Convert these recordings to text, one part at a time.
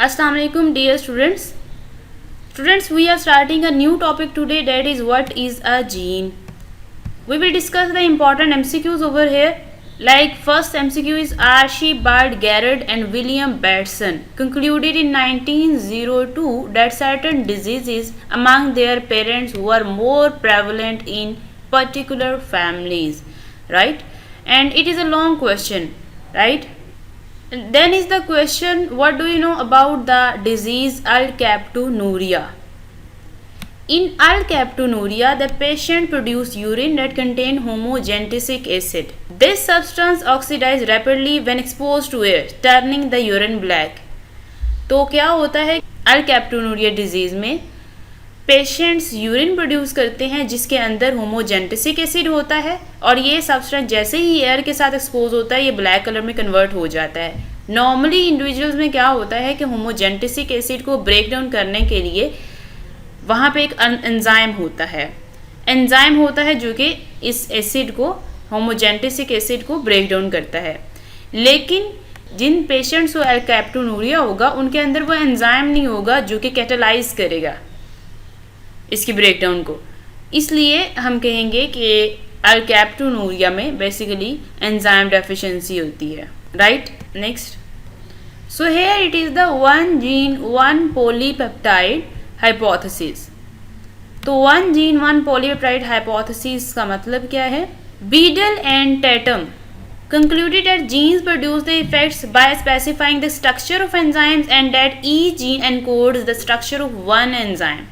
Assalamu alaikum dear students. Students, we are starting a new topic today, that is what is a gene. We will discuss the important MCQs over here. Like first MCQ is Archibald Garrett and William Batson concluded in 1902 that certain diseases among their parents were more prevalent in particular families, right? And it is a long question, right? Then is the question, what do you know about the disease alkaptonuria? In alkaptonuria, the patient produced urine that contained homogentic acid. This substance oxidizes rapidly when exposed to air, turning the urine black. तो क्या होता है alkaptonuria disease में patients urine produce करते हैं जिसके अंदर होमोजेंटिसिक acid होता है और ये सब्सटेंस जैसे ही एयर के साथ एक्सपोज होता है ये ब्लैक कलर में कन्वर्ट हो जाता है. नॉर्मली इंडिविजुअल्स में क्या होता है कि होमोजेंटिसिक एसिड को ब्रेक डाउन करने के लिए वहाँ पे एक एंजाइम होता है जो कि इस एसिड को होमोजेंटिसिक एसिड को ब्रेक डाउन करता है. लेकिन जिन पेशेंट्स को alkaptonuria होगा उनके अंदर वो एंजाइम नहीं होगा जो कि कैटालाइज करेगा इसकी ब्रेकडाउन को. इसलिए हम कहेंगे कि alkaptonuria में बेसिकली एंजाइम डेफिशिएंसी होती है, right. Next, so here it is the one gene one polypeptide hypothesis. तो one gene one polypeptide hypothesis का मतलब क्या है? Beadle and Tatum concluded that genes produce the effects by specifying the structure of enzymes and that each gene encodes the structure of one enzyme.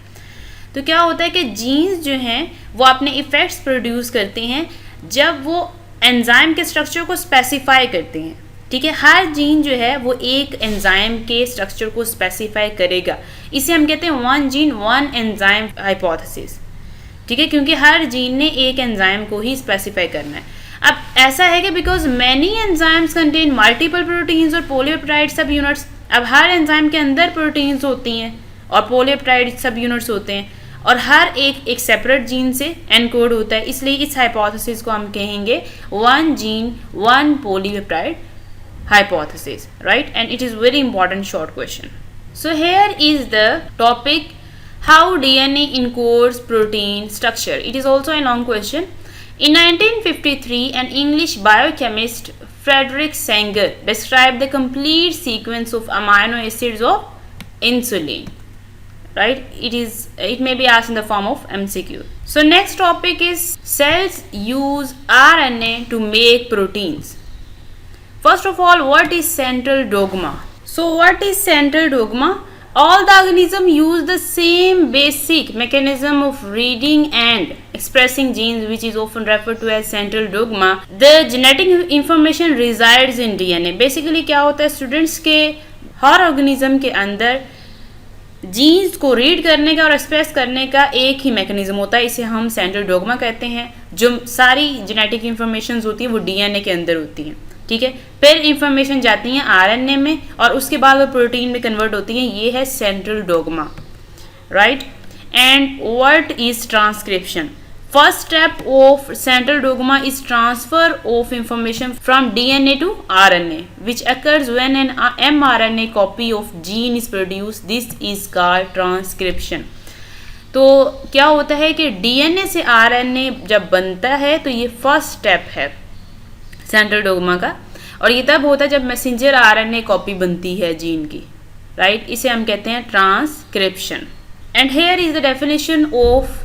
तो क्या होता है कि जीन्स जो हैं वो अपने इफ़ेक्ट्स प्रोड्यूस करते हैं जब वो एंजाइम के स्ट्रक्चर को स्पेसिफाई करते हैं. ठीक है, हर जीन जो है वो एक एंजाइम के स्ट्रक्चर को स्पेसिफाई करेगा. इसे हम कहते हैं one gene one enzyme hypothesis. ठीक है, क्योंकि हर जीन ने एक एंजाइम को ही स्पेसिफाई करना है. अब ऐसा है कि because many enzymes contain multiple proteins और पॉलीपेप्टाइड सब यूनिट्स. अब हर एंजाइम के अंदर प्रोटीन्स होती हैं और पॉलीपेप्टाइड सब यूनिट्स होते हैं और हर एक सेपरेट जीन से एनकोड होता है. इसलिए इस हाइपोथेसिस को हम कहेंगे one gene one polypeptide hypothesis, right. And it is very important short question. So here is the topic how DNA encodes protein structure. It is also a long question. In 1953, an English biochemist, Frederick Sanger, described the complete sequence of amino acids of insulin. Right? It may be asked in the form of MCQ. So next topic is cells use RNA to make proteins. First of all, what is central dogma? So what is central dogma? All the organisms use the same basic mechanism of reading and expressing genes, which is often referred to as central dogma. The genetic information resides in DNA. Basically क्या होता है students के हर organism के अंदर jeans को read करने का और एक्सप्रेस करने का एक ही मैकेनिज्म होता है. इसे हम सेंट्रल डोगमा कहते हैं. जो सारी जेनेटिक इंफॉर्मेशन होती है वो DNA के अंदर होती हैं. ठीक है, फिर इंफॉर्मेशन जाती हैं RNA में और उसके बाद वो प्रोटीन में कन्वर्ट होती हैं. ये है central dogma, right. And what is transcription? First step of central dogma is transfer of information from DNA to RNA which occurs when an mRNA copy of gene is produced. This is called transcription. तो क्या होता है कि DNA से RNA जब बनता है तो ये फर्स्ट स्टेप है सेंट्रल डोगमा का, और ये तब होता है जब मैसेंजर RNA कॉपी बनती है जीन की, राइट. इसे हम कहते हैं transcription. And here is the definition of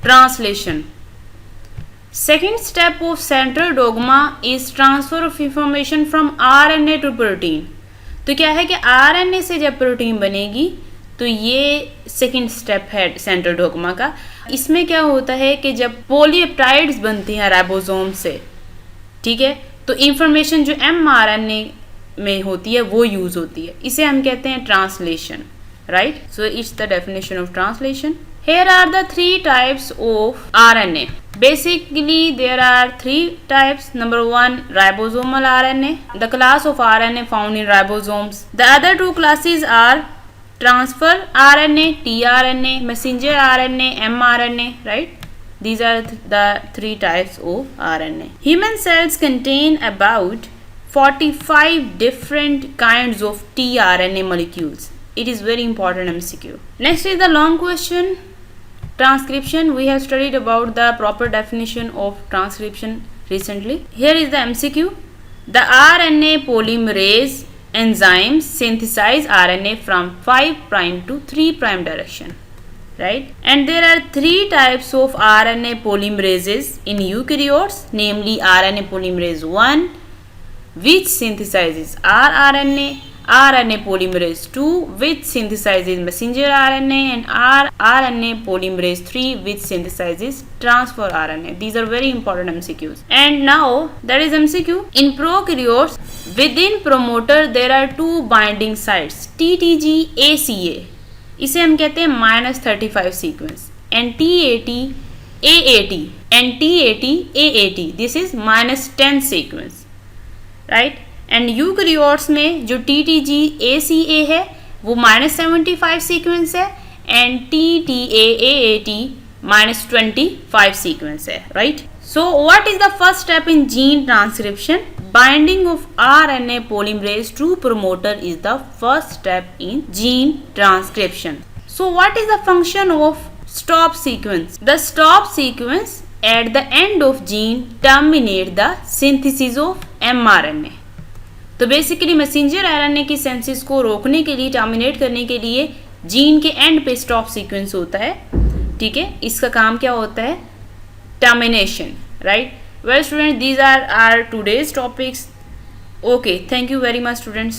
translation. Second step of central dogma is transfer of information from RNA to protein. तो क्या है कि RNA से जब प्रोटीन बनेगी तो ये सेकेंड स्टेप है सेंट्रल डोगमा का. इसमें क्या होता है कि जब पॉलीपेप्टाइड्स बनती हैं राइबोसोम से, ठीक है, तो इंफॉर्मेशन जो mRNA में होती है वो यूज होती है. इसे हम कहते हैं translation, right. So it's the definition of translation. Here are the 3 types of RNA. Basically there are 3 types. Number 1 ribosomal RNA, the class of RNA found in ribosomes. The other 2 classes are transfer RNA, tRNA, messenger RNA, mRNA, right. These are the 3 types of RNA. Human cells contain about 45 different kinds of tRNA molecules. It is very important MCQ. Next is the long question. Transcription. We have studied about the proper definition of transcription recently. Here is the MCQ. The RNA polymerase enzymes synthesize RNA from 5' to 3' direction. Right? And there are 3 types of RNA polymerases in eukaryotes, namely RNA polymerase 1, which synthesizes rRNA, RNA polymerase 2, which synthesizes messenger RNA, and rRNA polymerase 3, which synthesizes transfer RNA. These are very important MCQs. And now that is MCQ. In prokaryotes, within promoter there are 2 binding sites, TTG ACA, इसे हम कहते हैं -35 sequence, and TAT AAT and TAT AAT, this is -10 sequence. Right. And eukaryotes में जो TTG ACA है वो -75 sequence है, and TTA AAT -25 sequence है. Right. So what is the first step in gene transcription? Binding of RNA polymerase to promoter is the first step in gene transcription. So what is the function of stop sequence? The stop sequence at the end of gene terminate the synthesis of mRNA. तो basically messenger RNA की synthesis को रोकने के लिए, terminate करने के लिए gene के एंड पे स्टॉप सीक्वेंस होता है. ठीक है, इसका काम क्या होता है? Termination. Right. Well students, these are our today's topics. Okay, thank you very much students.